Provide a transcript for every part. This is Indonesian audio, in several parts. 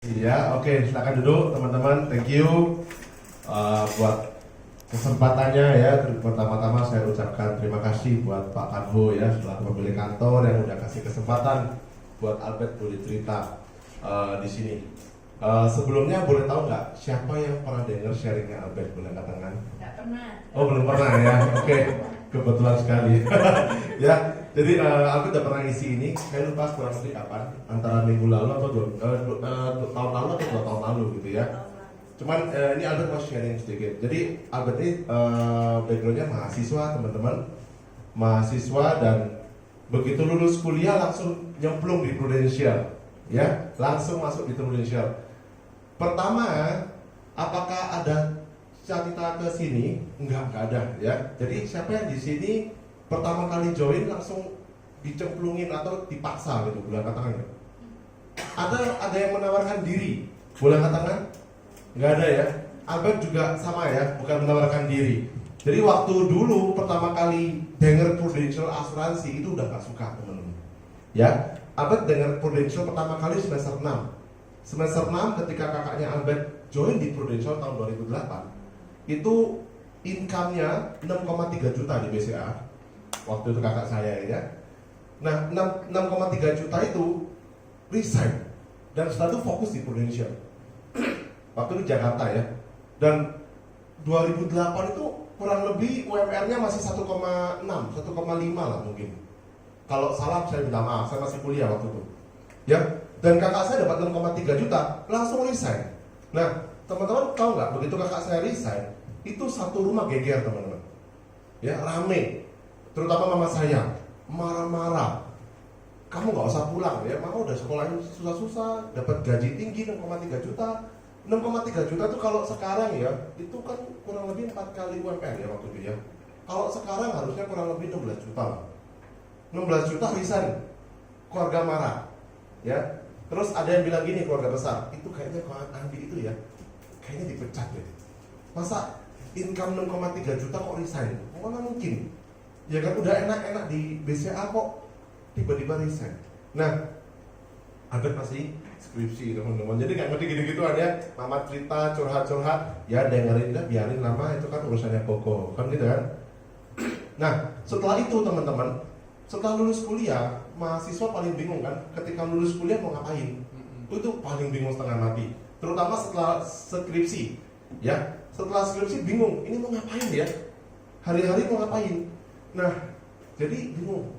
Iya, oke, silakan duduk teman-teman. Thank you buat kesempatannya ya. Pertama-tama saya ucapkan terima kasih buat Pak Kanho ya, selaku pemilik kantor yang udah kasih kesempatan buat Albert boleh cerita di sini. Sebelumnya boleh tahu nggak siapa yang pernah dengar sharingnya Albert? Boleh angkat tangan? Nggak pernah. Oh, belum pernah ya. Oke, kebetulan sekali. Ya, jadi aku udah pernah isi ini. Saya lupa kurang lebih kapan, antara minggu lalu atau tahun lalu atau 2 tahun lalu gitu ya. Cuman ini Albert mau sharing sedikit. Jadi Albert ini backgroundnya mahasiswa teman-teman, mahasiswa, dan begitu lulus kuliah langsung nyemplung di Prudential, ya, langsung masuk di Prudential. Pertama, apakah ada cita-cita ke sini? Enggak ada ya. Jadi siapa yang di sini pertama kali join langsung dicemplungin atau dipaksa gitu, boleh katakan ya? Ada yang menawarkan diri, boleh katakan? Enggak ada ya. Albert juga sama ya, bukan menawarkan diri. Jadi waktu dulu pertama kali denger Prudential asuransi itu udah gak suka teman-teman. Ya, Albert denger Prudential pertama kali semester 6. Semester 6 ketika kakaknya Albert join di Prudential tahun 2008, itu income-nya 6,3 juta di BCA. Waktu itu kakak saya ya. Nah, 6,3 juta itu resign dan setelah itu fokus di Prudential. Waktu itu Jakarta ya. Dan 2008 itu kurang lebih UMR-nya masih 1,6, 1,5 lah mungkin. Kalau salah saya minta maaf, saya masih kuliah waktu itu. Ya, dan kakak saya dapat 6,3 juta, langsung resign. Nah, teman-teman tahu nggak, begitu kakak saya resign, itu satu rumah geger teman-teman. Ya, rame. Terutama mama saya, marah-marah. Kamu nggak usah pulang ya, mama udah sekolahin susah-susah, dapat gaji tinggi 6,3 juta. 6,3 juta itu kalau sekarang ya, itu kan kurang lebih 4 kali UMR ya waktu itu ya. Kalau sekarang harusnya kurang lebih 16 juta lah. 16 juta resign, keluarga marah. Ya, terus ada yang bilang gini, keluarga besar, itu kayaknya kalau Andi itu ya, kayaknya dipecat ya. Masa income 6,3 juta kok resign? Mana mungkin? Ya kan udah enak-enak di BCA kok tiba-tiba resign. Nah, Albert masih skripsi teman-teman, jadi nggak ngerti gitu-gituan ya. Mama cerita curhat-curhat, ya dengerin dah, biarin lama, itu kan urusannya koko, kan gitu kan. Nah, setelah itu teman-teman, setelah lulus kuliah, mahasiswa paling bingung kan, ketika lulus kuliah mau ngapain? Itu paling bingung setengah mati, terutama setelah skripsi, ya. Setelah skripsi bingung, ini mau ngapain ya? Hari-hari mau ngapain? Nah, jadi bingung,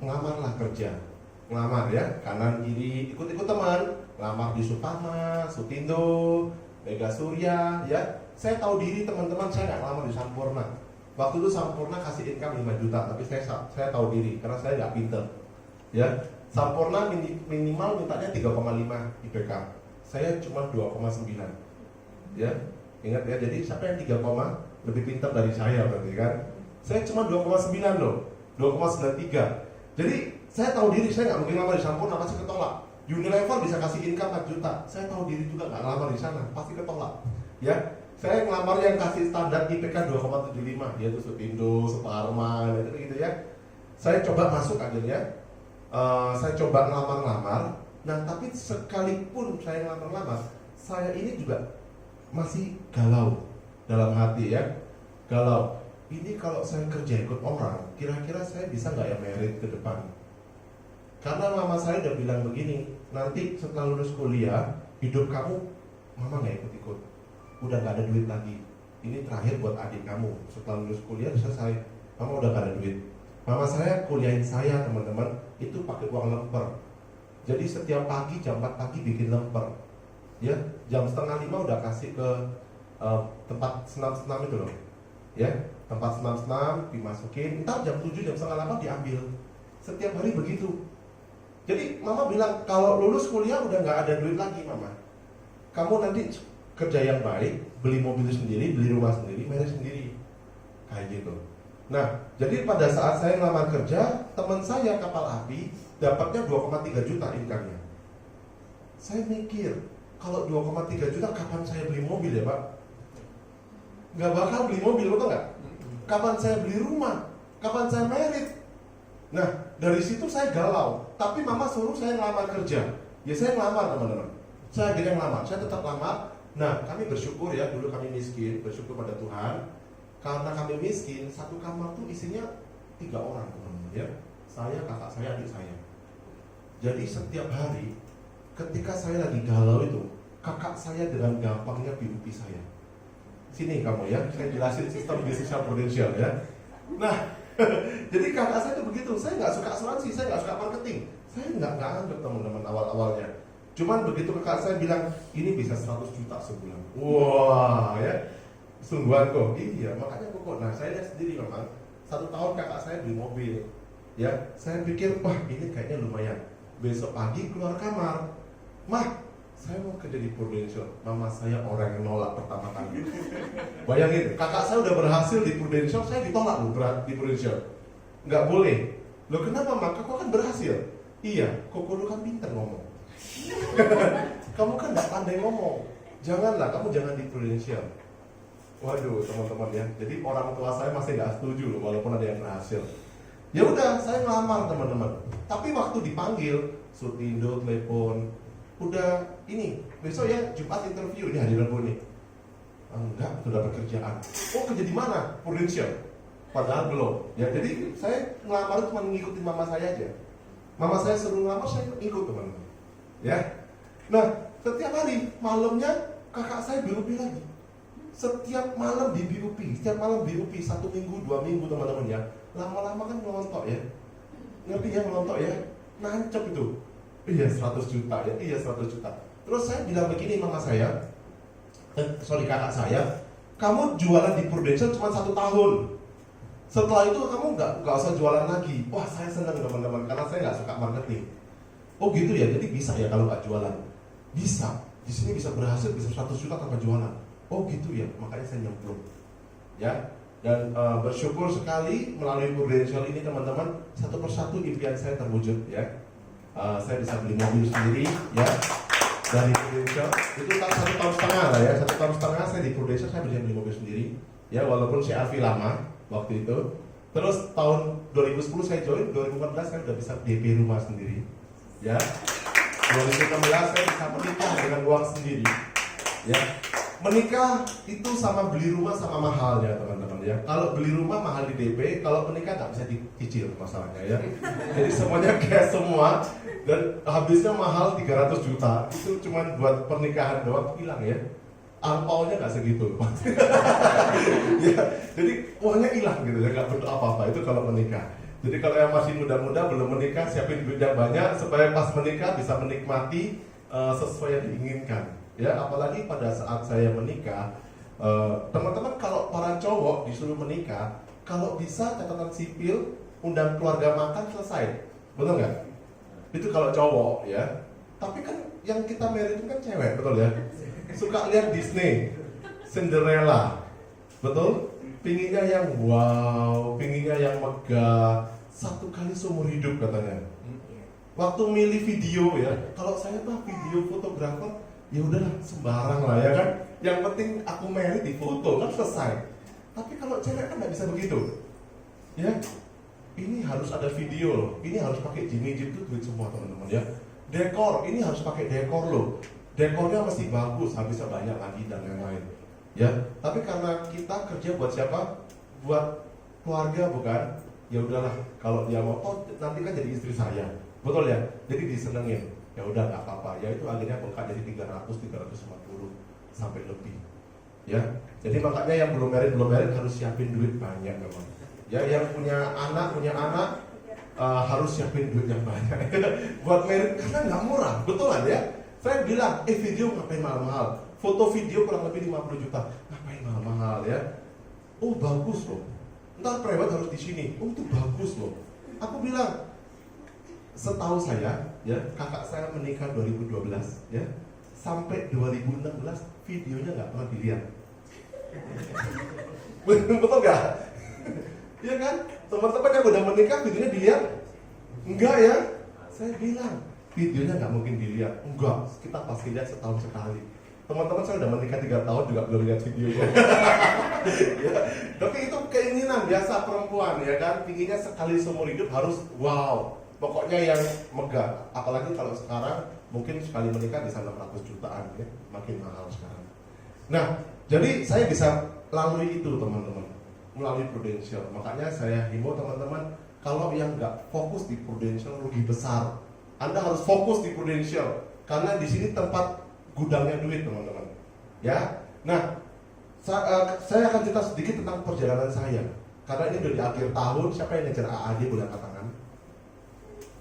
ngelamarlah kerja. Ngelamar ya, kanan kiri ikut-ikut teman, ngelamar di Sutama, Sutindo, Mega Surya ya. Saya tahu diri teman-teman, saya nggak ngelamar di Sampurna. Waktu itu Sampurna kasih income 5 juta, tapi saya tahu diri karena saya nggak pinter ya. Sampurna minimal mintanya 3,5 IPK, saya cuma 2,9 ya. Ingat ya, jadi siapa yang 3, lebih pintar dari saya berarti kan. Saya cuma 2,9 loh, 2,93. Jadi saya tahu diri, saya nggak mungkin ngelamar di Sampurna, pasti ketolak. Unilever bisa kasih income 4 juta, saya tahu diri juga nggak ngelamar di sana, pasti ketolak. Ya, saya ngelamar yang kasih standar IPK 2,75, yaitu Sutindo, Suparman, itu gitu ya. Saya coba masuk akhirnya, saya coba ngelamar-ngelamar. Nah, tapi sekalipun saya ngelamar-ngelamar, saya ini juga masih galau dalam hati ya, galau. Ini kalau saya kerja ikut orang, kira-kira saya bisa nggak ya merit ke depan? Karena mama saya udah bilang begini, nanti setelah lulus kuliah, hidup kamu, mama nggak ikut-ikut, udah nggak ada duit lagi. Ini terakhir buat adik kamu, setelah lulus kuliah selesai, mama udah nggak ada duit. Mama saya kuliahin saya teman-teman, itu pakai uang lemper. Jadi setiap pagi jam 4 pagi bikin lemper, ya jam setengah 5 udah kasih ke tempat senam-senam itu loh, ya. Tempat senam-senam dimasukin, ntar jam 7, jam setengah 8 diambil. Setiap hari begitu. Jadi mama bilang, kalau lulus kuliah udah nggak ada duit lagi mama. Kamu nanti kerja yang baik, beli mobil sendiri, beli rumah sendiri, bayar sendiri. Kayak gitu. Nah, jadi pada saat saya ngelamar kerja, teman saya kapal api dapatnya 2,3 juta income-nya. Saya mikir, kalau 2,3 juta kapan saya beli mobil ya Pak? Nggak bakal beli mobil, betul nggak? Kapan saya beli rumah? Kapan saya merit? Nah, dari situ saya galau. Tapi mama suruh saya ngelamar kerja. Ya saya ngelamar teman-teman. Saya akhirnya ngelamar, saya tetap lamar. Nah, kami bersyukur ya, dulu kami miskin, bersyukur pada Tuhan. Karena kami miskin, satu kamar tuh isinya 3 orang teman-teman ya. Saya, kakak saya, adik saya. Jadi setiap hari ketika saya lagi galau itu, kakak saya dengan gampangnya PUP saya. Sini kamu ya, saya jelasin sistem bisnisnya Prudential ya. Nah, jadi kakak saya itu begitu. Saya nggak suka asuransi, saya nggak suka marketing. Saya nggak anggap teman-teman awal-awalnya. Cuman begitu kakak saya bilang, ini bisa 100 juta sebulan. Wah ya, sungguhan kok. Iya, makanya kok. Nah, saya lihat sendiri memang 1 tahun kakak saya beli mobil. Ya, saya pikir, wah ini kayaknya lumayan. Besok pagi keluar kamar, Mah, saya mau kerja di Prudential. Mama saya orang yang nolak pertama kali. Bayangin, kakak saya udah berhasil di Prudential, saya ditolak loh di Prudential. Nggak boleh. Loh kenapa, Mak? Kok kan berhasil? Iya, kok lu kan pintar ngomong. Kamu kan nggak pandai ngomong. Janganlah, kamu jangan di Prudential. Waduh, teman-teman ya. Jadi orang tua saya masih nggak setuju loh, walaupun ada yang berhasil. Ya udah, saya ngelamar teman-teman. Tapi waktu dipanggil, Sutindo telepon, udah ini besok ya Jumat interview, ini hari Rabu nih. Enggak, sudah pekerjaan. Oh, kerja di mana? Prudential. Padahal belum. Ya jadi saya ngelamar cuma ngikutin mama saya aja. Mama saya suruh ngelamar, saya ikut teman-teman. Ya. Nah, setiap hari malamnya kakak saya BUP lagi. Setiap malam di BUP, setiap malam BUP 1 minggu, 2 minggu teman-teman ya. Lama-lama kan melontok ya. Ngerti ya melontok ya? Nancep itu. Iya 100 juta ya, iya 100 juta. Terus saya bilang begini mama saya, kakak saya, kamu jualan di Prudential cuma 1 tahun. Setelah itu kamu nggak usah jualan lagi. Wah saya senang teman-teman, karena saya nggak suka marketing. Oh gitu ya, jadi bisa ya kalau nggak jualan? Bisa, di sini bisa berhasil, bisa 100 juta tanpa jualan. Oh gitu ya, makanya saya nyemplung. Ya, dan bersyukur sekali melalui Prudential ini teman-teman, satu persatu impian saya terwujud ya. Saya bisa beli mobil sendiri ya dari Prudential. Itu kan 1 tahun setengah lah ya, 1 tahun setengah saya di Prudential, saya bisa beli mobil sendiri ya, walaupun CRV lama waktu itu. Terus tahun 2010 saya join, 2014 saya udah bisa DP rumah sendiri ya. 2016 saya bisa menikah dengan uang sendiri ya. Menikah itu sama beli rumah sama mahal ya teman-teman ya. Kalau beli rumah mahal di DP, kalau menikah nggak bisa dicicil masalahnya ya. Jadi semuanya cash semua dan habisnya mahal 300 juta. Itu cuma buat pernikahan doang hilang ya. Angpaunya nggak segitu. Ya, jadi uangnya hilang gitu ya, nggak bentuk apa-apa itu kalau menikah. Jadi kalau yang masih muda-muda belum menikah, siapin duit yang banyak supaya pas menikah bisa menikmati sesuai yang diinginkan. Ya, apalagi pada saat saya menikah, teman-teman kalau para cowok disuruh menikah, kalau bisa catatan sipil, undang keluarga makan selesai, betul nggak? Itu kalau cowok ya. Tapi kan yang kita married itu kan cewek, betul ya? Suka lihat Disney, Cinderella, betul? Pinginnya yang wow, pinginnya yang megah, 1 kali seumur hidup katanya. Waktu milih video ya, kalau saya mah video fotografer, ya udahlah sembarang lah ya kan. Yang penting aku married di foto kan selesai. Tapi kalau cewek kan nggak bisa begitu. Ya, ini harus ada video loh. Ini harus pakai Jimmy Jeep itu duit semua teman-teman ya. Dekor, ini harus pakai dekor loh. Dekornya mesti bagus, habisnya banyak lagi dan lain-lain. Ya, tapi karena kita kerja buat siapa? Buat keluarga bukan? Ya udahlah, kalau dia mau, oh nanti kan jadi istri saya, betul ya? Jadi disenengin. Ya udah nggak apa-apa. Ya itu akhirnya bengkak dari 350 sampai lebih. Ya, jadi makanya yang belum married harus siapin duit banyak memang. Ya, yang punya anak harus siapin duit yang banyak. Buat married karena nggak murah, betulan ya. Saya bilang, video ngapain mahal-mahal? Foto video kurang lebih 50 juta. Ngapain mahal-mahal ya? Oh bagus loh. Ntar prewed harus di sini. Oh itu bagus loh. Aku bilang, setahu saya, ya kakak saya menikah 2012, ya sampai 2016 videonya nggak pernah dilihat. Betul nggak? Iya kan? Teman-teman yang udah menikah videonya dilihat? Enggak ya? Saya bilang videonya nggak mungkin dilihat. Enggak, kita pasti lihat setahun sekali. Teman-teman saya udah menikah 3 tahun juga belum lihat videonya. Ya, tapi itu keinginan biasa perempuan ya kan, pinginnya sekali seumur hidup harus wow. Pokoknya yang megah, apalagi kalau sekarang Mungkin sekali menikah bisa 600 jutaan ya, makin mahal sekarang. Nah, jadi saya bisa lalui itu teman-teman, melalui Prudential. Makanya saya himbau teman-teman, kalau yang nggak fokus di Prudential rugi besar. Anda harus fokus di Prudential, karena di sini tempat gudangnya duit teman-teman. Ya, nah saya akan cerita sedikit tentang perjalanan saya. Karena ini udah di akhir tahun, siapa yang ngejar AAD boleh angkat tangan?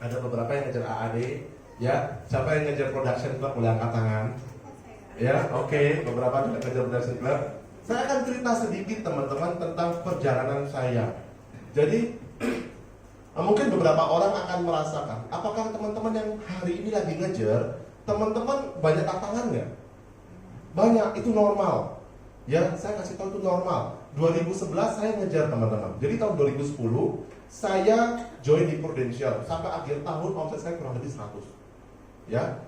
Ada beberapa yang ngejar AAD, ya. Siapa yang ngejar Production Club boleh angkat tangan? Ya, oke. Beberapa juga ngejar Production Club. Saya akan cerita sedikit teman-teman tentang perjalanan saya. Jadi mungkin beberapa orang akan merasakan, apakah teman-teman yang hari ini lagi ngejar, teman-teman banyak tantangan nggak? Banyak, itu normal. Ya, saya kasih tahu itu normal. 2011 saya ngejar teman-teman. Jadi tahun 2010 saya join di Prudential. Sampai akhir tahun omset saya kurang lebih 100. Ya,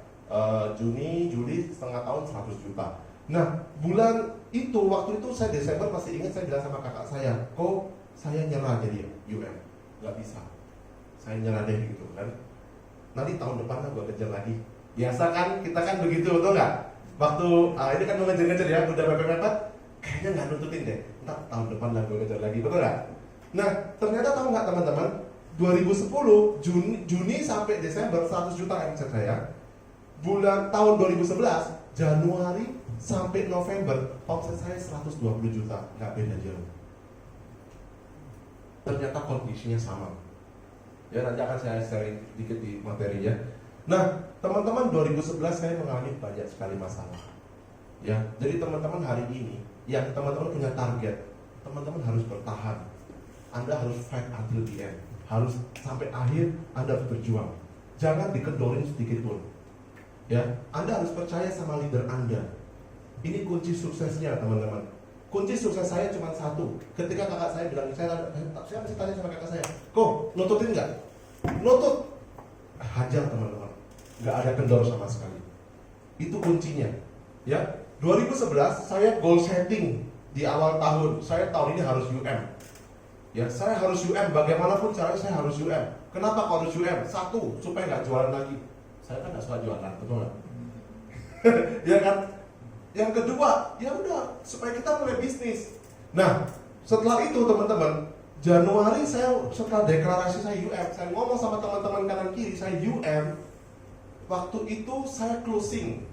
Juni, Juli setengah tahun 100 juta. Nah, bulan itu, waktu itu saya Desember masih ingat saya bilang sama kakak saya, kok saya nyerah jadi UM, nggak bisa. Saya nyerah deh gitu kan. Nanti tahun depan lah gue kejar lagi. Biasa kan, kita kan begitu, betul nggak? Waktu ini kan mau ngejar-ngejar ya, udah mepet-mepet, kayaknya nggak nutupin deh. Ntar tahun depan lah gue kejar lagi, betul nggak? Nah, ternyata tahu nggak teman-teman? 2010 Juni sampai Desember 100 juta omset saya. Bulan tahun 2011 Januari sampai November omset saya 120 juta, nggak beda jauh. Ternyata kondisinya sama. Ya, nanti akan saya share sedikit di materi ya. Nah, teman-teman 2011 saya mengalami banyak sekali masalah. Ya, jadi teman-teman hari ini yang teman-teman punya target, teman-teman harus bertahan. Anda harus fight until the end. Harus sampai akhir Anda harus berjuang. Jangan dikendorin sedikit pun. Ya, Anda harus percaya sama leader Anda. Ini kunci suksesnya teman-teman. Kunci sukses saya cuma satu. Ketika kakak saya bilang, saya masih tanya sama kakak saya, kok nututin nggak? Nutut. Hajar teman-teman. Nggak ada kendor sama sekali. Itu kuncinya. Ya, 2011 saya goal setting di awal tahun. Saya tahun ini harus UM. Ya, saya harus UM. Bagaimanapun caranya saya harus UM. Kenapa kok harus UM? Satu, supaya nggak jualan lagi. Saya kan nggak suka jualan, betul nggak? Ya kan? Yang kedua, ya udah supaya kita mulai bisnis. Nah, setelah itu teman-teman, Januari saya setelah deklarasi saya UM, saya ngomong sama teman-teman kanan kiri saya UM. Waktu itu saya closing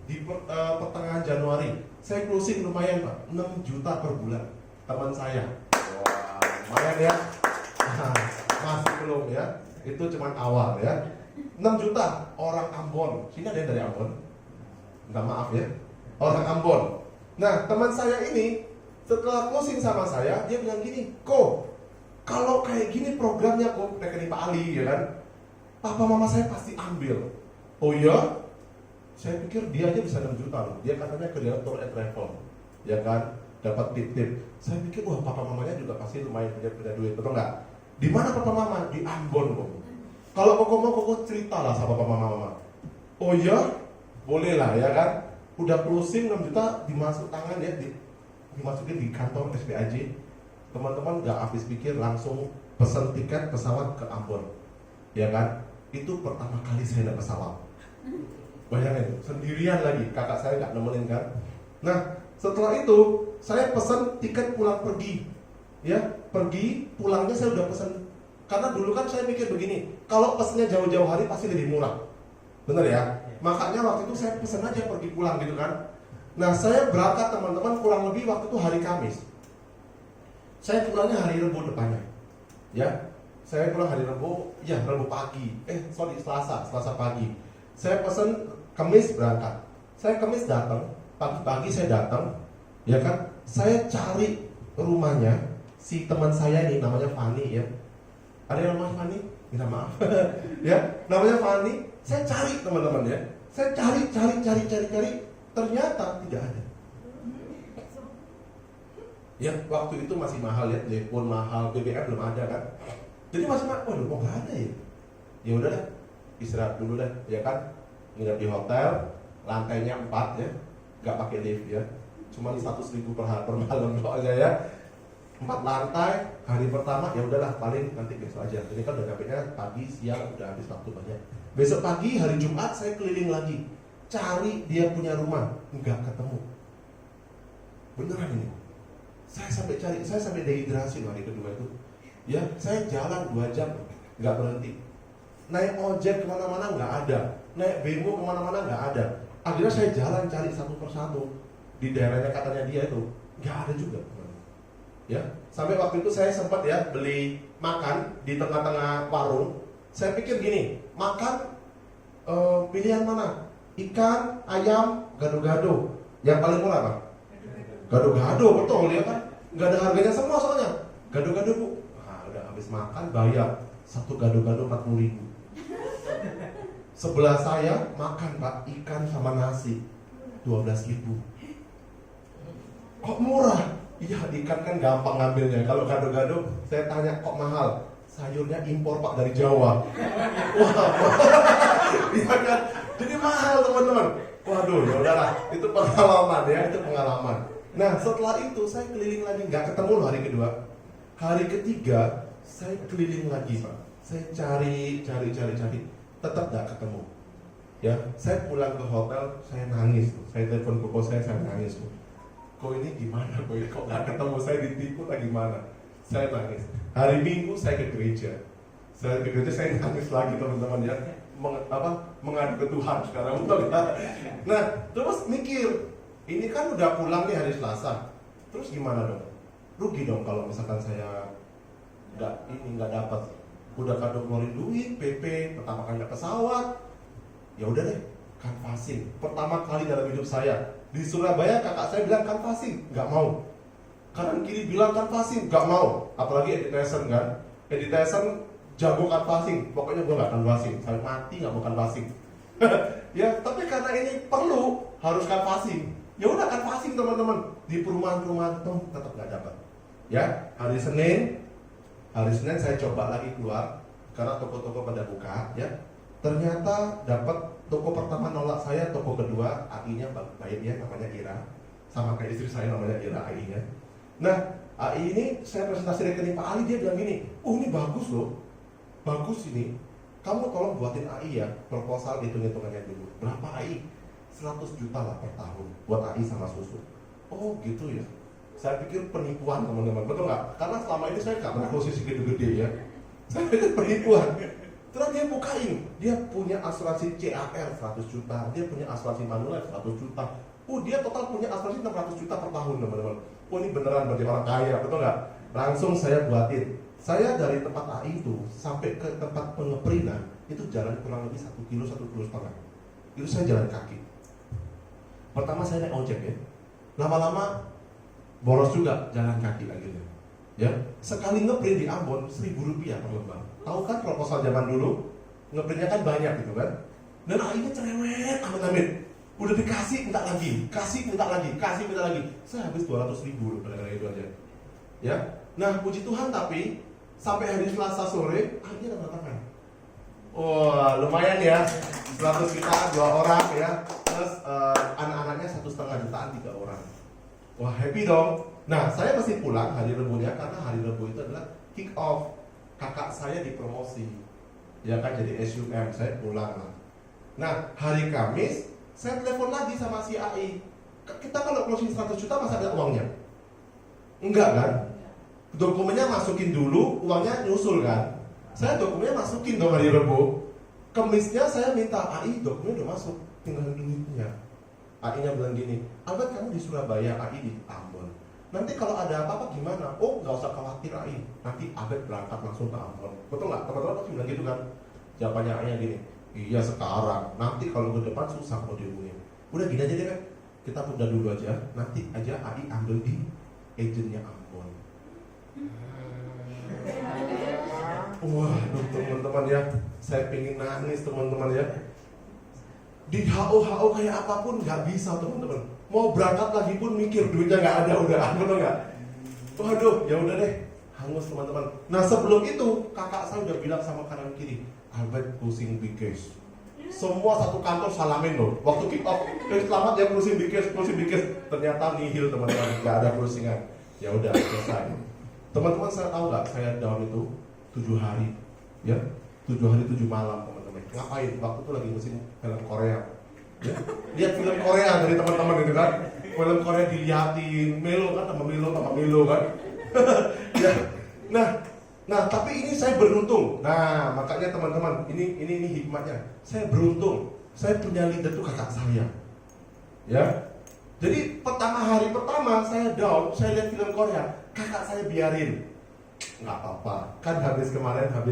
di pertengahan Januari. Saya closing lumayan Pak, 6 juta per bulan. Teman saya. Wah, lumayan ya. Nah, masih belum ya. Itu cuma awal ya. 6 juta orang Ambon. Sini ada yang dari Ambon? Minta maaf ya. Orang Ambon. Nah, teman saya ini setelah closing sama saya, dia bilang gini, kok kalau kayak gini programnya kok rekening Pak Ali, ya kan? Papa mama saya pasti ambil. Oh iya? Saya pikir dia aja bisa 6 juta loh. Dia katanya kerja tour and travel, ya kan? Dapat tip-tip. Saya pikir wah papa mamanya juga pasti lumayan punya duit, betul nggak? Di mana papa mama? Di Ambon kok. Kalau kok mau kok cerita lah sama papa mama. Oh iya? Boleh lah ya kan? Udah closing 6 juta dimasuk tangan ya, dimasukin di kantor SBAJ. Teman-teman nggak habis pikir langsung pesan tiket pesawat ke Ambon, ya kan? Itu pertama kali saya naik pesawat. Bayangin sendirian lagi, kakak saya nggak nemenin kan? Nah setelah itu saya pesan tiket pulang pergi, ya pergi pulangnya saya udah pesan. Karena dulu kan saya mikir begini, kalau pesennya jauh-jauh hari pasti lebih murah, bener ya? Makanya waktu itu saya pesan aja pergi pulang gitu kan. Nah saya berangkat teman-teman kurang lebih waktu itu hari Kamis. Saya pulangnya hari Rabu depannya. Ya, saya pulang hari Rabu, ya Rabu pagi. Selasa pagi. Saya pesan Kamis berangkat. Saya Kamis datang, pagi-pagi saya datang, ya kan? Saya cari rumahnya si teman saya ini namanya Fani ya. Ada yang namanya Fani? Minta maaf. Ya, namanya Fani. Saya cari teman-teman ya. Saya cari. Ternyata tidak ada. Ya, waktu itu masih mahal ya, telepon mahal, BBM belum ada kan. Jadi masih mahal, waduh kok nggak ada ya? Ya udah deh, istirahat dulu deh, ya kan. Nginep di hotel, lantainya 4 ya, nggak pakai lift ya. Cuma 100.000 per malam aja ya. 4 lantai, hari pertama ya udahlah paling nanti besok aja. Ini kan udah nyampe pagi, siang udah habis waktu banyak. Besok pagi hari Jumat saya keliling lagi, cari dia punya rumah, nggak ketemu. Beneran ini. Saya sampai dehidrasi loh hari kedua itu. Ya, saya jalan 2 jam, nggak berhenti. Naik ojek kemana-mana nggak ada, naik bemo kemana-mana nggak ada. Akhirnya saya jalan cari satu persatu di daerahnya katanya dia itu, nggak ada juga. Ya, sampai waktu itu saya sempat ya beli makan di tengah-tengah warung. Saya pikir gini, makan pilihan mana? Ikan, ayam, gado-gado. Yang paling murah apa? Gado-gado, betul ya kan? Nggak ada harganya semua soalnya. Gado-gado bu. Nah, udah habis makan bayar satu gado-gado 40.000. Sebelah saya makan pak ikan sama nasi 12.000. Kok murah? Iya, ikan kan gampang ngambilnya. Kalau gado-gado, saya tanya kok mahal? Sayurnya impor pak dari Jawa. Wah, iya kan? Jadi mahal teman-teman. Waduh, ya udahlah. Itu pengalaman ya, itu pengalaman. Nah, setelah itu saya keliling lagi, nggak ketemu loh hari kedua. Hari ketiga saya keliling lagi pak. Saya cari, tetap nggak ketemu. Ya, saya pulang ke hotel, saya nangis. Saya telepon koko saya nangis. Kok ini gimana? Kok nggak ketemu? Saya ditipu atau gimana? Saya nangis. Hari Minggu saya ke gereja. Saya nangis lagi teman-teman ya. Mengadu ke Tuhan sekarang. Nah, terus mikir, ini kan udah pulang nih hari Selasa. Terus gimana dong? Rugi dong kalau misalkan saya nggak dapat. Udah kado keluarin duit, PP, pertama kali naik pesawat. Ya udah deh, canvassing. Pertama kali dalam hidup saya di Surabaya, kakak saya bilang canvassing, nggak mau. Kanan kiri bilang canvassing, nggak mau. Apalagi Edi Tyson kan, Edi Tyson jago canvassing. Pokoknya gue nggak canvassing, sampai mati nggak mau canvassing. Ya, tapi karena ini perlu harus canvassing. Ya udah canvassing teman-teman di perumahan-perumahan tuh tetap nggak dapat. Ya, hari Senin saya coba lagi keluar karena toko-toko pada buka. Ya, ternyata dapat toko pertama nolak saya, toko kedua AI-nya baik ya, namanya Ira, sama kayak istri saya namanya Ira AI-nya. Nah, AI ini saya presentasi rekening Pak Ali, dia bilang gini, oh ini bagus loh, bagus ini. Kamu tolong buatin AI ya, proposal hitung-hitungannya dulu. Berapa AI? 100 juta lah per tahun buat AI sama susu. Oh gitu ya. Saya pikir penipuan teman-teman, betul nggak? Karena selama ini saya nggak pernah posisi gede-gede ya. Saya pikir penipuan. Terus dia bukain, dia punya asuransi CAR 100 juta, dia punya asuransi Manulife 100 juta. Dia total punya asuransi 600 juta per tahun teman-teman. Ini beneran bagi orang kaya, betul nggak? Langsung saya buatin. Saya dari tempat AI itu sampai ke tempat pengeprinan itu jalan kurang lebih 1 kilo, 1,5 kilo. Itu saya jalan kaki. Pertama saya naik ojek ya, lama-lama boros juga jalan kaki akhirnya. Ya, sekali ngeprint di Ambon 1.000 rupiah per lembar. Tahu kan proposal zaman dulu ngeprintnya kan banyak gitu kan. Dan AI-nya cerewet amit-amit. Udah dikasih minta lagi, kasih minta lagi. Saya habis 200.000 loh gara-gara itu aja. Ya, nah puji Tuhan tapi sampai hari Selasa sore akhirnya tanda tangan. Wah, lumayan ya. 100 juta 2 orang ya. Terus anak-anaknya 1,5 jutaan 3 orang. Wah, happy dong. Nah, saya masih pulang hari Rebunya karena hari Rebu itu adalah kick off. Kakak saya dipromosi. Ya kan jadi SUM, saya pulang lah. Nah, hari Kamis saya telepon lagi sama si AI. Kita kalau closing 100 juta masa ada uangnya? Enggak kan? Dokumennya masukin dulu, uangnya nyusul kan? Saya dokumennya masukin dong hari Rebu. Kemisnya saya minta AI, dokumennya udah masuk, tinggal duitnya. AI-nya bilang gini, Albert kamu di Surabaya, AI di Ambon. Nanti kalau ada apa-apa gimana? Oh nggak usah khawatir AI, nanti Albert berangkat langsung ke Ambon. Betul nggak? Teman-teman pasti bilang gitu kan? Jawabannya AI-nya gini, iya sekarang, nanti kalau ke depan susah mau dihubungin. Udah gini aja deh kan, kita tunda dulu aja, nanti aja AI ambil di agennya Ambon. Wah, teman-teman ya, saya pengen nangis teman-teman ya. Di HO kayak apapun nggak bisa teman-teman. Mau berangkat lagi pun mikir duitnya nggak ada, udah betul nggak? Waduh, ya udah deh, hangus teman-teman. Nah sebelum itu kakak saya udah bilang sama kanan kiri, Albert pusing big case. Semua satu kantor salamin loh. Waktu kick off, selamat ya pusing big case. Ternyata nihil teman-teman, nggak ada pusingan. Ya udah selesai. Teman-teman saya tahu nggak? Saya dalam itu 7 hari, ya 7 hari 7 malam teman-teman. teman-teman. Ngapain? Waktu itu lagi musim film Korea. Ya, lihat film Korea dari teman-teman gitu kan. Film Korea dilihatin, melo kan sama melo kan. Ya. Nah, tapi ini saya beruntung. Nah, makanya teman-teman, ini hikmahnya. Saya beruntung. Saya punya leader tuh kakak saya. Ya. Jadi hari pertama saya down, saya lihat film Korea, kakak saya biarin. Nggak apa-apa, kan habis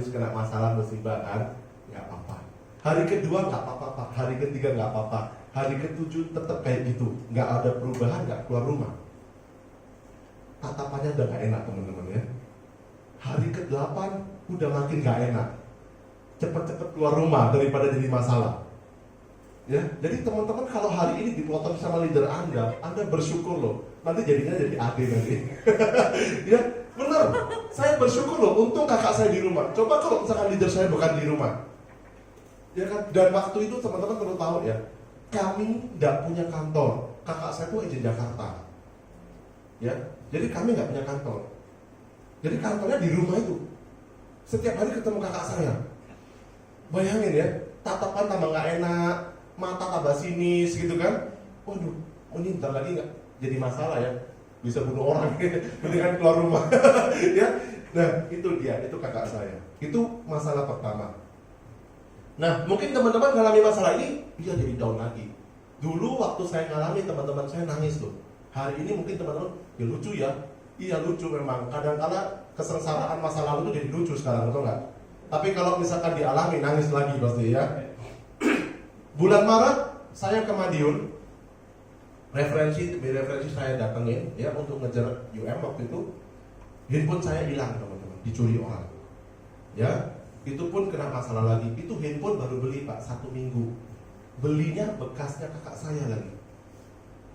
kena masalah musibah kan, nggak apa-apa. Hari kedua nggak apa-apa, hari ketiga nggak apa-apa, hari ketujuh tetap kayak gitu, nggak ada perubahan, nggak keluar rumah. Tatapannya udah nggak enak teman-teman ya. Hari ke-8 udah makin nggak enak, cepet-cepet keluar rumah daripada jadi masalah. Ya, jadi teman-teman kalau hari ini dipotong sama leader Anda bersyukur loh, nanti jadinya jadi AD nanti. Ya, benar. Saya bersyukur loh, untung kakak saya di rumah. Coba kalau misalkan leader saya bukan di rumah, ya kan? Dan waktu itu teman-teman perlu tahu ya, kami tidak punya kantor. Kakak saya itu agent Jakarta. Ya, jadi kami nggak punya kantor. Jadi kantornya di rumah itu. Setiap hari ketemu kakak saya. Bayangin ya, tatapan tambah nggak enak, mata tambah sinis gitu kan. Waduh, ini bentar lagi nggak jadi masalah ya, bisa bunuh orang. Mendingan keluar rumah. Ya, nah itu kakak saya. Itu masalah pertama. Nah, mungkin teman-teman mengalami masalah ini, dia jadi down lagi. Dulu waktu saya ngalami, teman-teman saya nangis loh. Hari ini mungkin teman-teman, ya lucu ya. Iya lucu memang. Kadang-kala kesengsaraan masa lalu itu jadi lucu sekarang, betul nggak? Tapi kalau misalkan dialami, nangis lagi pasti ya. Bulan Maret saya ke Madiun, referensi saya datengin ya untuk ngejar UM waktu itu. Handphone saya hilang teman-teman, dicuri orang. Ya, itu pun kena masalah lagi. Itu handphone baru beli Pak 1 minggu. Belinya bekasnya kakak saya lagi.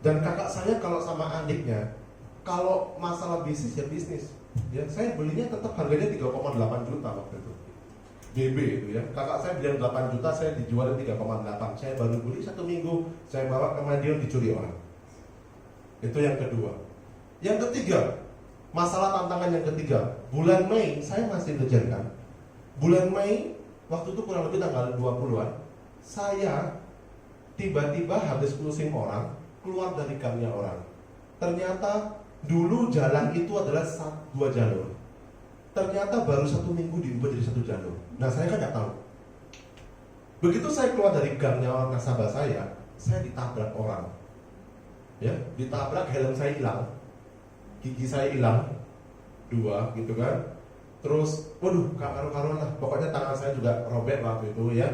Dan kakak saya kalau sama adiknya, kalau masalah bisnis ya bisnis. Ya, saya belinya tetap harganya 3,8 juta waktu itu. DB itu ya. Kakak saya bilang 8 juta, saya dijual 3,8. Saya baru beli 1 minggu, saya bawa ke Madiun, dicuri orang. Itu yang kedua. Yang ketiga, masalah tantangan yang ketiga. Bulan Mei, saya masih ngejar kan. Bulan Mei, waktu itu kurang lebih tanggal 20-an, saya tiba-tiba habis closing orang, keluar dari gangnya orang. Ternyata dulu jalan itu adalah 2 jalur. Ternyata baru 1 minggu diubah jadi 1 jalur. Nah, saya kan nggak tahu. Begitu saya keluar dari gangnya orang nasabah saya ditabrak orang. Ya, ditabrak, helm saya hilang, gigi saya hilang 2 gitu kan. Terus, waduh, karuan lah. Pokoknya tangan saya juga robek waktu itu ya.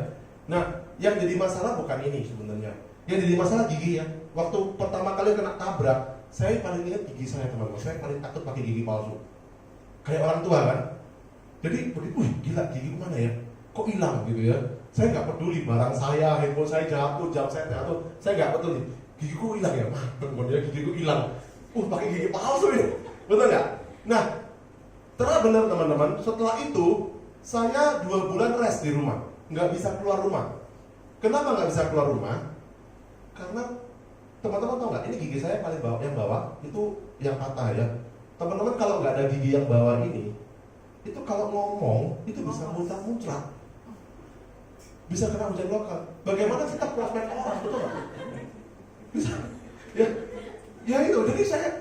Nah, yang jadi masalah bukan ini sebenarnya. Yang jadi masalah gigi ya. Waktu pertama kali kena tabrak, saya paling ingat gigi saya teman-teman. Saya paling takut pakai gigi palsu. Kayak orang tua kan. Jadi, wih gila gigi mana ya? Kok hilang gitu ya? Saya nggak peduli barang saya, handphone saya jatuh, jam saya jatuh. Saya nggak peduli. Gigiku hilang ya, kemudian gigiku hilang. Pakai gigi palsu ya, betul nggak? Nah, ternyata benar teman-teman. Setelah itu saya 2 bulan rest di rumah, nggak bisa keluar rumah. Kenapa nggak bisa keluar rumah? Karena teman-teman tahu nggak? Ini gigi saya paling bawah, yang bawah itu yang patah ya. Teman-teman kalau nggak ada gigi yang bawah ini, itu kalau ngomong itu bisa muncrat-muncrat, bisa kena hujan lokal. Bagaimana kita prospek orang, betul nggak? Bisa, ya itu. Jadi saya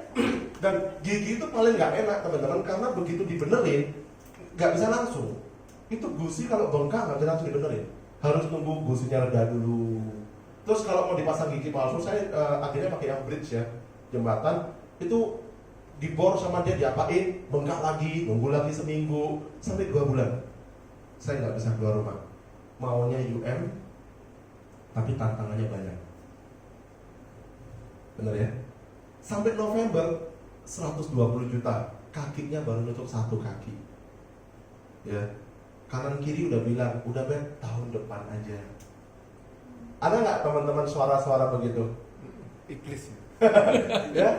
dan gigi itu paling nggak enak teman-teman, karena begitu dibenerin nggak bisa langsung. Itu gusi kalau bengkak nggak bisa langsung dibenerin, harus tunggu gusinya reda dulu. Terus kalau mau dipasang gigi palsu, saya akhirnya pakai yang bridge ya, jembatan itu dibor sama dia, diapain, bengkak lagi, nunggu lagi seminggu sampai 2 bulan. Saya nggak bisa keluar rumah. Maunya UM, tapi tantangannya banyak. Bener ya? Sampai November 120 juta, kakinya baru nutup 1 kaki. Ya, kanan kiri udah bilang, udah Bet, tahun depan aja. Ada nggak teman-teman suara-suara begitu? Iblis ya?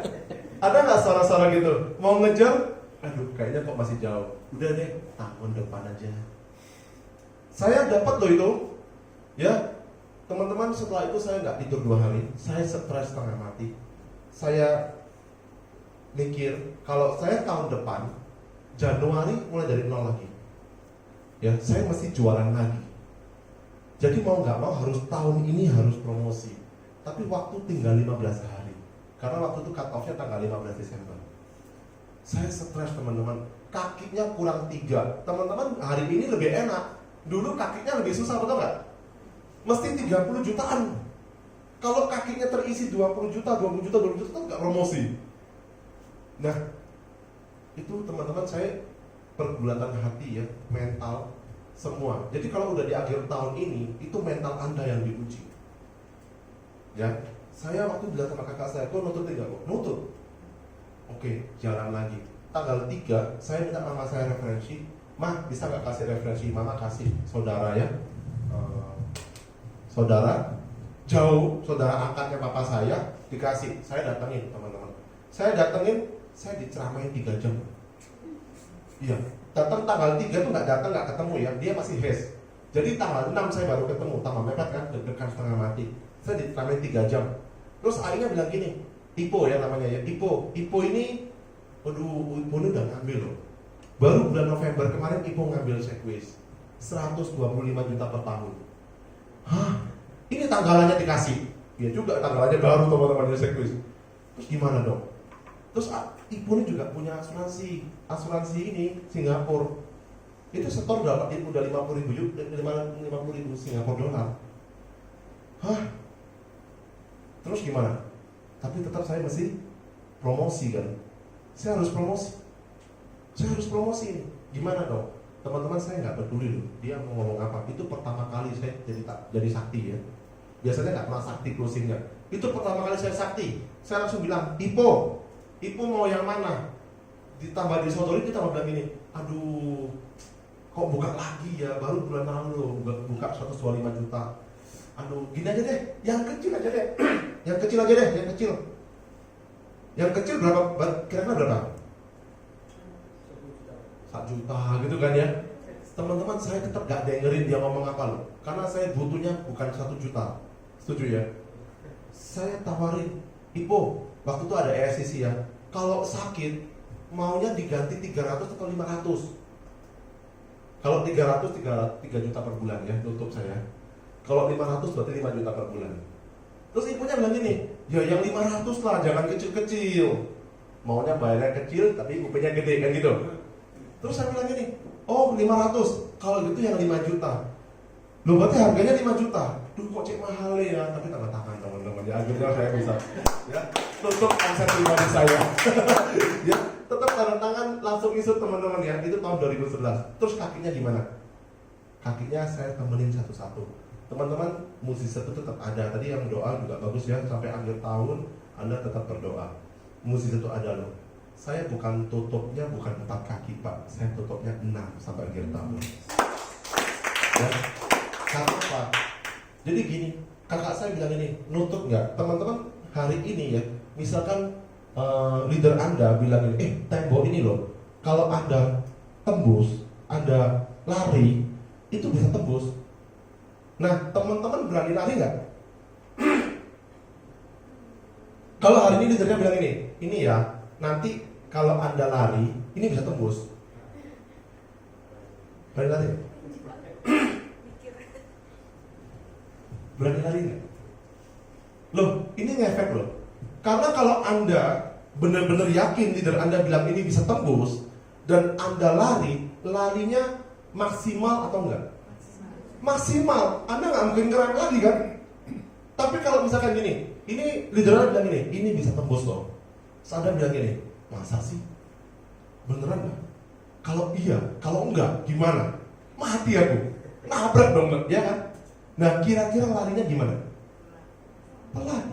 Ada nggak suara-suara gitu? Mau ngejar? Aduh, kayaknya kok masih jauh. Udah deh, tahun depan aja. Saya dapat loh itu. Ya, teman-teman, setelah itu saya nggak tidur 2 hari. Saya stres setengah mati. Saya mikir, kalau saya tahun depan Januari mulai dari 0 lagi. Ya, saya mesti jualan lagi. Jadi mau nggak mau harus tahun ini harus promosi. Tapi waktu tinggal 15 hari. Karena waktu itu cut off-nya tanggal 15 Desember. Saya stres teman-teman. Kakinya kurang 3. Teman-teman hari ini lebih enak. Dulu kakinya lebih susah, betul nggak? Mesti 30 jutaan. Kalau kakinya terisi 20 juta, 20 juta, 20 juta, nggak promosi. Nah, itu teman-teman saya pergulatan hati ya, mental semua. Jadi kalau udah di akhir tahun ini, itu mental Anda yang diuji. Ya, saya waktu bilang sama kakak saya, kok nutut tidak kok? Nutut. Oke, jalan lagi. Tanggal 3, saya minta mama saya referensi. Mah, bisa nggak kasih referensi? Mama kasih, saudara ya. Saudara, jauh, saudara angkatnya papa saya, dikasih. Saya datengin teman-teman. Saya datengin, saya diceramain 3 jam. Iya, datang tanggal 3 tuh nggak datang, nggak ketemu ya, dia masih hes. Jadi tanggal 6 saya baru ketemu, tambah mepet kan, deg-degan setengah mati. Saya diceramain 3 jam. Terus akhirnya bilang gini, Ipo ya namanya ya, Ipo ini, aduh, Ipo ini udah ngambil loh. Baru bulan November kemarin Ipo ngambil Segways 125 juta per tahun. Hah? Ini tanggalannya dikasih? Ya juga tanggalannya baru teman-teman di Segways. Terus gimana dong? Terus Ibu ini juga punya asuransi ini Singapura. Itu setor udah 50.000 Singapura dolar. Hah? Terus gimana? Tapi tetap saya mesti promosi kan. Saya harus promosi. Gimana dong? Teman-teman saya nggak peduli loh. Dia mau ngomong apa? Itu pertama kali saya jadi sakti ya. Biasanya nggak pernah sakti closingnya. Itu pertama kali saya sakti. Saya langsung bilang, Ipo mau yang mana? Ditambah disodori, kita mau bilang gini, aduh, kok buka lagi ya? Baru bulan lalu buka 125 juta. Aduh, gini aja deh, yang kecil aja deh. Yang kecil berapa? Kira-kira berapa? 1 juta gitu kan ya. Teman-teman saya tetap gak dengerin dia ngomong apa loh. Karena saya butuhnya bukan 1 juta. Setuju ya? Saya tawarin, Ipo, waktu itu ada ESCC ya, kalau sakit maunya diganti 300 atau 500. Kalau 300 3 juta per bulan ya tutup saya. Kalau 500 berarti 5 juta per bulan. Terus ibunya bilang gini, ya yang 500 lah, jangan kecil-kecil. Maunya bayarnya kecil tapi UP-nya gede kan gitu. Terus saya bilang gini, oh 500, kalau gitu yang 5 juta. Loh berarti harganya 5 juta. Duh kok cek mahal ya, tapi tanda tangan teman-teman ya, akhirnya saya bisa ya tutup omset pribadi saya. Ya, tetap tanda tangan langsung isut teman-teman ya. Itu tahun 2011. Terus kakinya gimana? Kakinya saya temenin satu-satu. Teman-teman, musisi itu tetap ada. Tadi yang doa juga bagus ya, sampai akhir tahun Anda tetap berdoa. Musisi itu ada loh. Saya bukan tutupnya bukan 4 kaki Pak, saya tutupnya 6 sampai akhir tahun. Ya. Karena apa? Jadi gini, kakak saya bilang ini, nutup nggak? Teman-teman hari ini ya, misalkan leader Anda bilang ini, tembok ini loh, kalau Anda tembus, Anda lari, itu bisa tembus. Nah, teman-teman berani lari nggak? Kalau hari ini leadernya bilang ini ya, nanti kalau Anda lari, ini bisa tembus. Berani lari? Berani lari nggak? Loh, ini ngefek loh. Karena kalau Anda benar-benar yakin leader Anda bilang ini bisa tembus dan Anda larinya maksimal atau enggak? Maksimal. Anda nggak mungkin keren lagi kan? Tapi kalau misalkan gini, ini leader Anda bilang ini bisa tembus loh. Anda bilang gini, masa sih? Beneran nggak? Kalau iya, kalau enggak, gimana? Mati aku. Nabrak dong, ya kan? Nah, kira-kira larinya gimana? Pelan.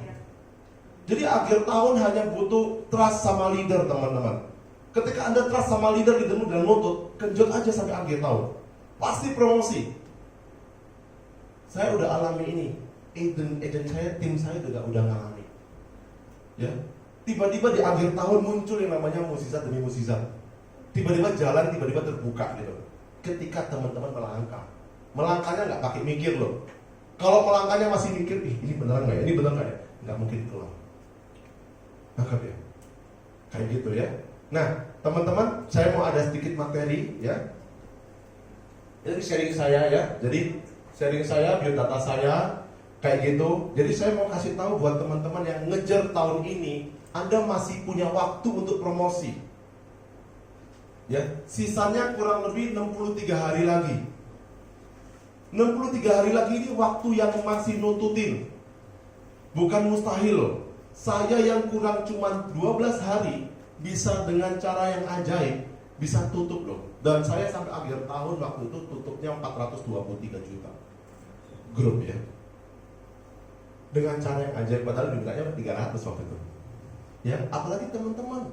Jadi akhir tahun hanya butuh trust sama leader, teman-teman. Ketika Anda trust sama leader, leadermu dan lutut, kenjot aja sampai akhir tahun. Pasti promosi. Saya udah alami ini. Agent saya, tim saya juga udah ngalami. Ya. Tiba-tiba di akhir tahun muncul yang namanya musisat demi musisat. Tiba-tiba jalan, tiba-tiba terbuka gitu. Ketika teman-teman melangkah. Melangkahnya nggak pakai mikir loh. Kalau melangkahnya masih mikir, ini beneran nggak ya? Ini beneran nggak ya? Nggak mungkin keluar. Nangkap ya? Kayak gitu ya. Nah, teman-teman, saya mau ada sedikit materi ya. Ini sharing saya ya. Jadi sharing saya, biodata saya, kayak gitu. Jadi saya mau kasih tahu buat teman-teman yang ngejar tahun ini, Anda masih punya waktu untuk promosi. Ya, sisanya kurang lebih 63 hari lagi. 63 hari lagi ini waktu yang masih nututin. Bukan mustahil loh. Saya yang kurang cuma 12 hari bisa dengan cara yang ajaib bisa tutup loh. Dan saya sampai akhir tahun waktu itu tutupnya 423 juta grup ya. Dengan cara yang ajaib, padahal dibukanya 300 waktu itu. Ya, apalagi teman-teman.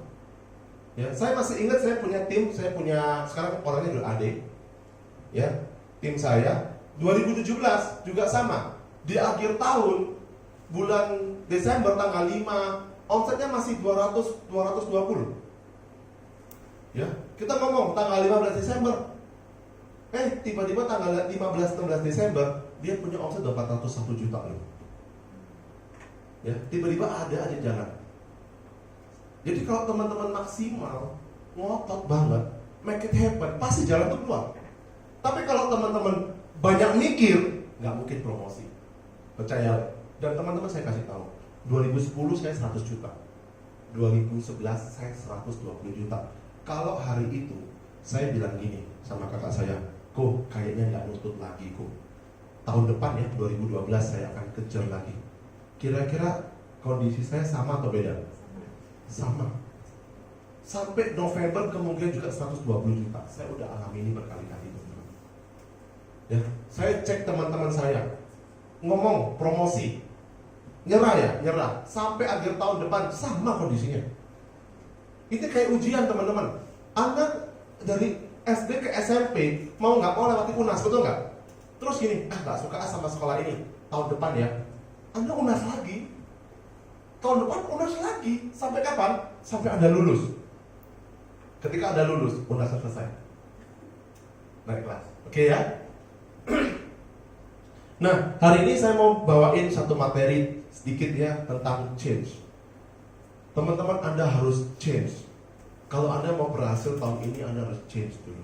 Ya, saya masih ingat saya punya tim, sekarang orangnya udah adik. Ya, tim saya 2017 juga sama. Di akhir tahun bulan Desember tanggal 5, omsetnya masih 220. Ya, kita ngomong tanggal 15 Desember. Tiba-tiba tanggal 15-16 Desember dia punya omset 401 juta loh. Ya, tiba-tiba ada aja jalan. Jadi kalau teman-teman maksimal, ngotot banget, make it happen, pasti jalan tuh keluar. Tapi kalau teman-teman banyak mikir, nggak mungkin promosi. Percaya. Dan teman-teman saya kasih tahu, 2010 saya 100 juta, 2011 saya 120 juta. Kalau hari itu saya bilang gini sama kakak saya, kok kayaknya nggak nutut lagi kok. Tahun depan ya 2012 saya akan kejar lagi. Kira-kira kondisi saya sama atau beda? Sama. Sampai November kemungkinan juga 120 juta. Saya udah alami ini berkali-kali. Ya, saya cek teman-teman saya, ngomong promosi, nyerah. Sampai akhir tahun depan sama kondisinya. Ini kayak ujian teman-teman. Anda dari SD ke SMP mau nggak mau lewati UNAS, betul nggak? Terus gini, nggak suka sama sekolah ini. Tahun depan ya, Anda UNAS lagi. Tahun depan UNAS lagi. Sampai kapan? Sampai Anda lulus. Ketika Anda lulus, UNAS selesai. Naik kelas. Oke ya? Nah, hari ini saya mau bawain satu materi sedikit ya tentang change. Teman-teman, Anda harus change. Kalau Anda mau berhasil tahun ini, Anda harus change dulu.